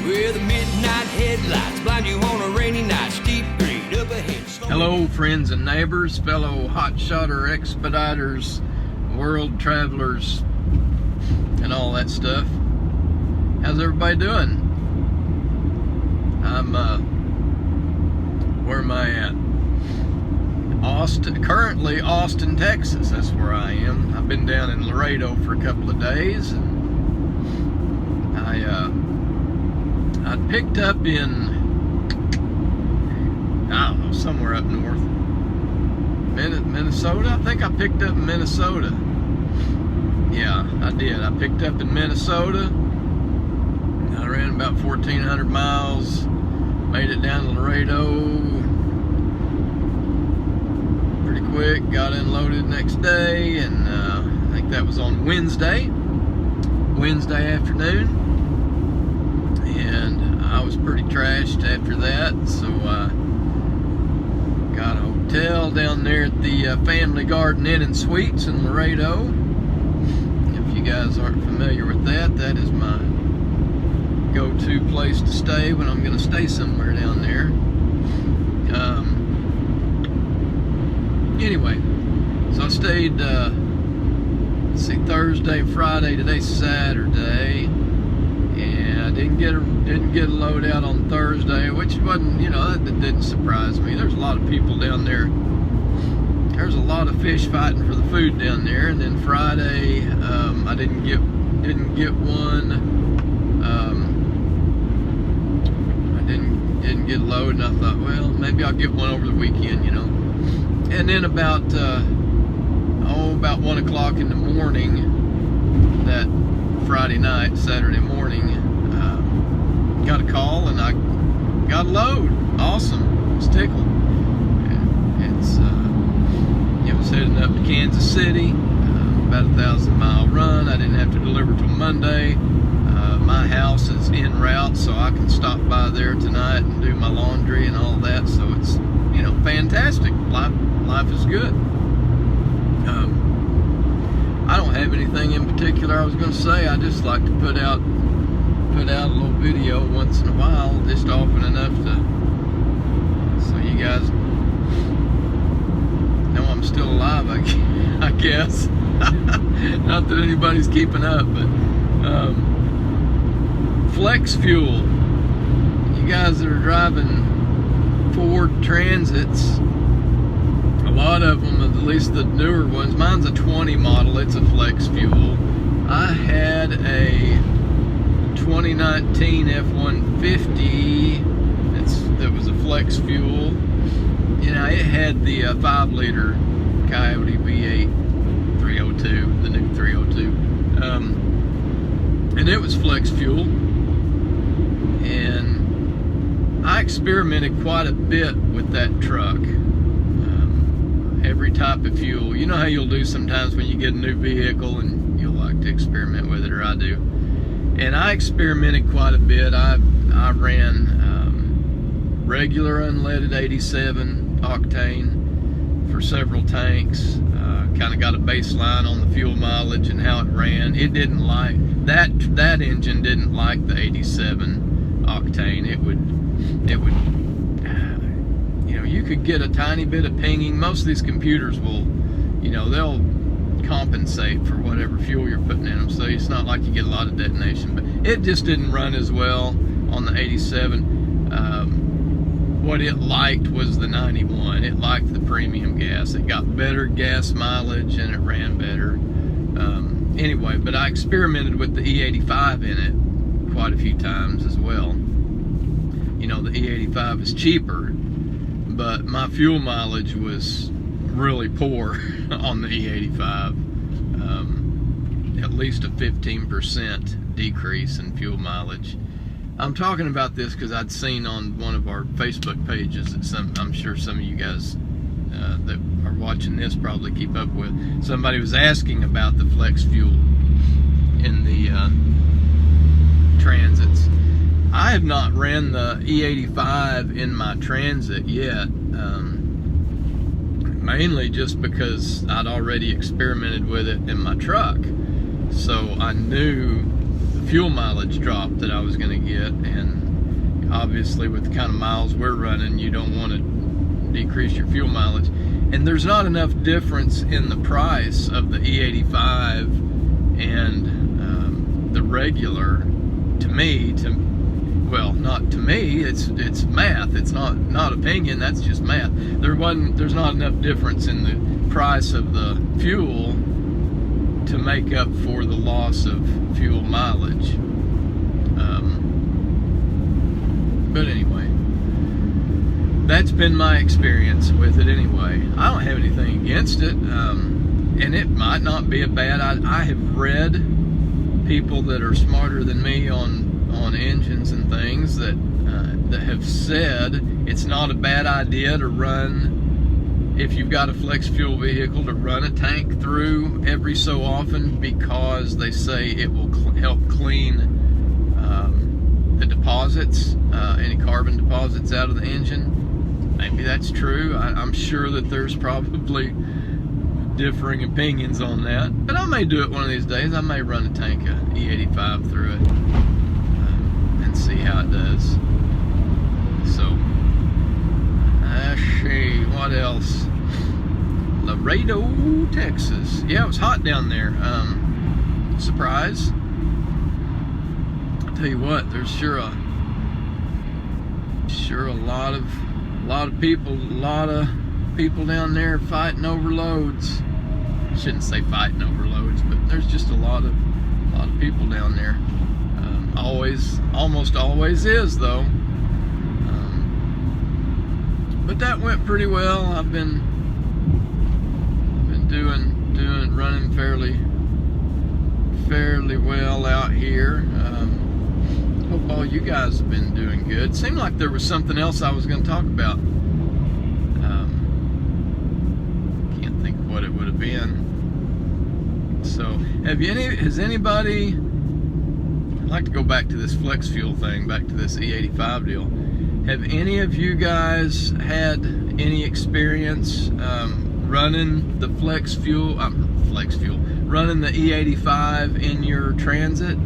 Where the midnight headlights blind you on a rainy night. Steep grade up ahead. Hello, friends and neighbors, fellow hotshotter expediters, world travelers, and all that stuff. How's everybody doing? Where am I at? Currently Austin, Texas. That's where I am. I've been down in Laredo for a couple of days, and I picked up in, I don't know, somewhere up north, Minnesota. I think I picked up in Minnesota. Yeah, I did. I picked up in Minnesota. I ran about 1,400 miles, made it down to Laredo pretty quick, got unloaded next day, and I think that was on Wednesday afternoon, and I was pretty trashed after that, so I got a hotel down there at the Family Garden Inn and Suites in Laredo. If you guys aren't familiar with that, that is my go-to place to stay when I'm going to stay somewhere down there. Anyway, so I stayed, let's see, Thursday, Friday, today's Saturday, and I didn't get a load out on Thursday, which wasn't, that didn't surprise me. There's a lot of people down there. There's a lot of fish fighting for the food down there. And then Friday, I didn't get one. I didn't get a load, and I thought, well, maybe I'll get one over the weekend, And then about 1 o'clock in the morning, that Friday night, Saturday morning, got a call, and I got a load. Awesome. I was tickled. It was heading up to Kansas City, about a 1,000-mile run. I didn't have to deliver till Monday. My house is en route, so I can stop by there tonight and do my laundry and all that. So it's, fantastic. Life is good. I don't have anything in particular I was going to say. I just like to put out a little video once in a while, just often enough so you guys know I'm still alive, I guess. Not that anybody's keeping up, but flex fuel. You guys that are driving Ford Transits, a lot of them, at least the newer ones, mine's a 20 model, it's a flex fuel. I had a 2019 F-150 that was a flex fuel. It had the 5-liter Coyote V8 302, the new 302, and it was flex fuel, and I experimented quite a bit with that truck. Every type of fuel. You know how you'll do sometimes when you get a new vehicle and you'll like to experiment with it, or I do. And I experimented quite a bit. I ran regular unleaded 87 octane for several tanks. Kind of got a baseline on the fuel mileage and how it ran. It didn't like that engine didn't like the 87 octane. It would you could get a tiny bit of pinging. Most of these computers will, they'll compensate for whatever fuel you're putting in them, so it's not like you get a lot of detonation, but it just didn't run as well on the 87. What it liked was the 91. It liked the premium gas. It got better gas mileage and it ran better. Anyway, but I experimented with the E-85 in it quite a few times as well. The E-85 is cheaper, but my fuel mileage was really poor on the E-85. At least a 15% decrease in fuel mileage. I'm talking about this because I'd seen on one of our Facebook pages that I'm sure some of you guys that are watching this probably keep up with. Somebody was asking about the flex fuel in the Transits. I have not ran the E-85 in my Transit yet, mainly just because I'd already experimented with it in my truck. So I knew the fuel mileage drop that I was going to get, and obviously with the kind of miles we're running, you don't want to decrease your fuel mileage. And there's not enough difference in the price of the E-85 and the regular not to me, it's math. It's not opinion, that's just math. There's not enough difference in the price of the fuel to make up for the loss of fuel mileage. But anyway, that's been my experience with it anyway. I don't have anything against it, and it might not be a bad idea. I have read people that are smarter than me on engines and things that have said it's not a bad idea to run, if you've got a flex fuel vehicle, to run a tank through every so often, because they say it will help clean the deposits, any carbon deposits out of the engine. Maybe that's true. I'm sure that there's probably differing opinions on that, but I may do it one of these days. I may run a tank of E85 through it and see how it does. So let's see what else. Laredo, Texas. Yeah, it was hot down there. Surprise. I'll tell you what, there's sure a lot of people down there fighting over loads. I shouldn't say fighting over loads, but there's just a lot of people down there. Almost always is though. But that went pretty well. I've been running fairly well out here. Hope all you guys have been doing good. Seemed like there was something else I was going to talk about. Can't think of what it would have been. So, has anybody? I'd like to go back to this flex fuel thing, back to this E85 deal. Have any of you guys had any experience running the running the E85 in your Transit?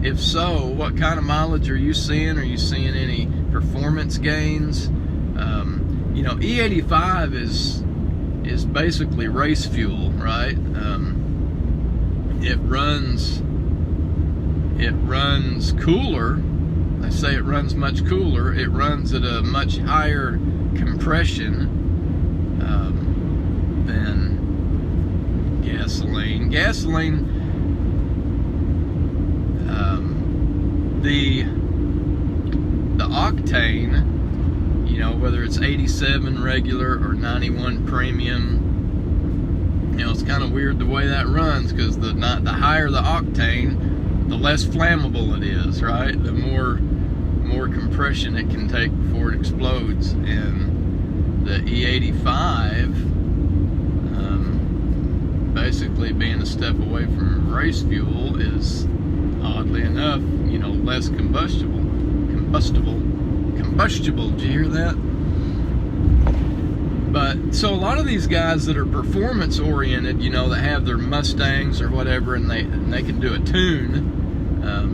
If so, what kind of mileage are you seeing? Are you seeing any performance gains? E85 is basically race fuel, right? It runs cooler. They say it runs much cooler. It runs at a much higher compression than gasoline. The octane, whether it's 87 regular or 91 premium, it's kind of weird the way that runs, because the higher the octane, the less flammable it is, right? The more compression it can take before it explodes. And the E85, basically being a step away from race fuel, is oddly enough, less combustible. Did you hear that? But so a lot of these guys that are performance oriented, that have their Mustangs or whatever, and they can do a tune,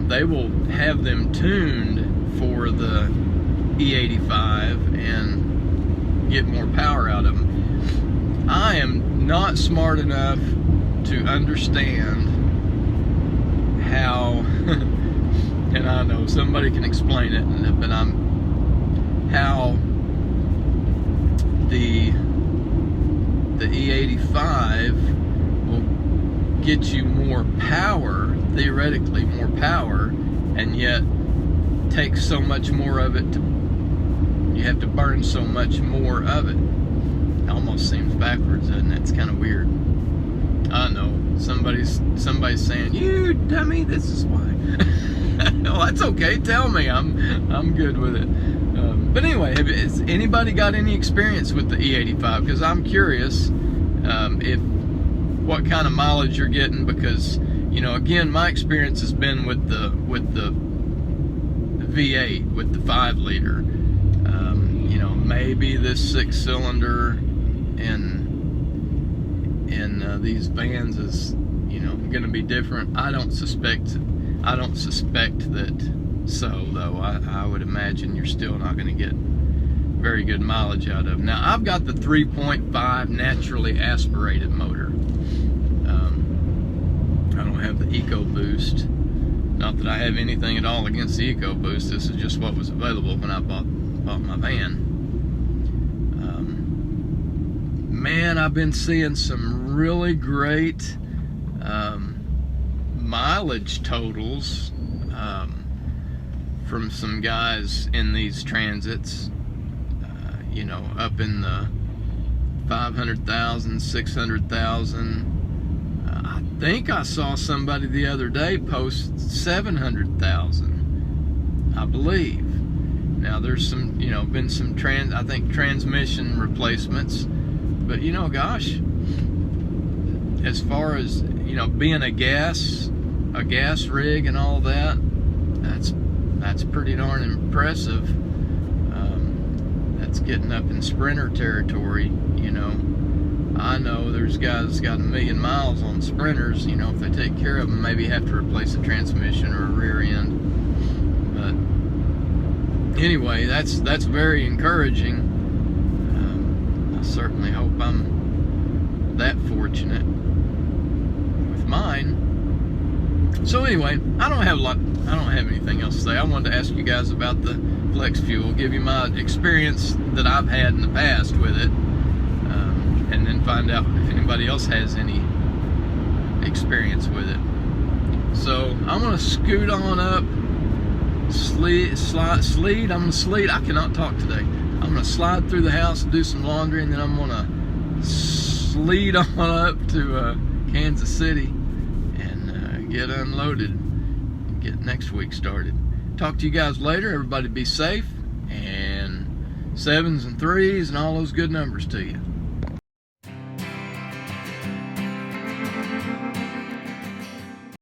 they will have them tuned for the E85 and get more power out of them. I am not smart enough to understand how, and I know somebody can explain it, but how the E85 will get you more power, theoretically more power, and yet take so much more of it you have to burn so much more of it. It almost seems backwards, doesn't it? It's kind of weird. I know somebody's saying, "You dummy, this is why." No, that's okay. Tell me, I'm good with it. But anyway, has anybody got any experience with the E85? Because I'm curious what kind of mileage you're getting. Because again, my experience has been with the V8, with the 5-liter. Maybe this 6-cylinder in these vans is, you know, going to be different. I don't suspect that so, though. I would imagine you're still not going to get very good mileage out of them. Now, I've got the 3.5 naturally aspirated motor. I don't have the EcoBoost. Not that I have anything at all against the EcoBoost. This is just what was available when I bought my van. Man, I've been seeing some really great mileage totals from some guys in these transits, you know, up in the 500,000, 600,000. I think I saw somebody the other day post 700,000, I believe. Now there's some, you know, been some transmission replacements, but you know, gosh, as far as, you know, being a gas rig and all that, that's pretty darn impressive. That's getting up in Sprinter territory, you know. I know there's guys that's got 1 million miles on Sprinters, you know, if they take care of them, maybe have to replace a transmission or a rear end. But anyway, that's very encouraging. I certainly hope I'm that fortunate with mine. So anyway, I don't have anything else to say. I wanted to ask you guys about the flex fuel, give you my experience that I've had in the past with it, and then find out if anybody else has any experience with it. So I'm gonna scoot on up, I cannot talk today. I'm gonna slide through the house and do some laundry, and then I'm gonna sleed on up to Kansas City and get unloaded and get next week started. Talk to you guys later. Everybody be safe, and 7s and 3s and all those good numbers to you.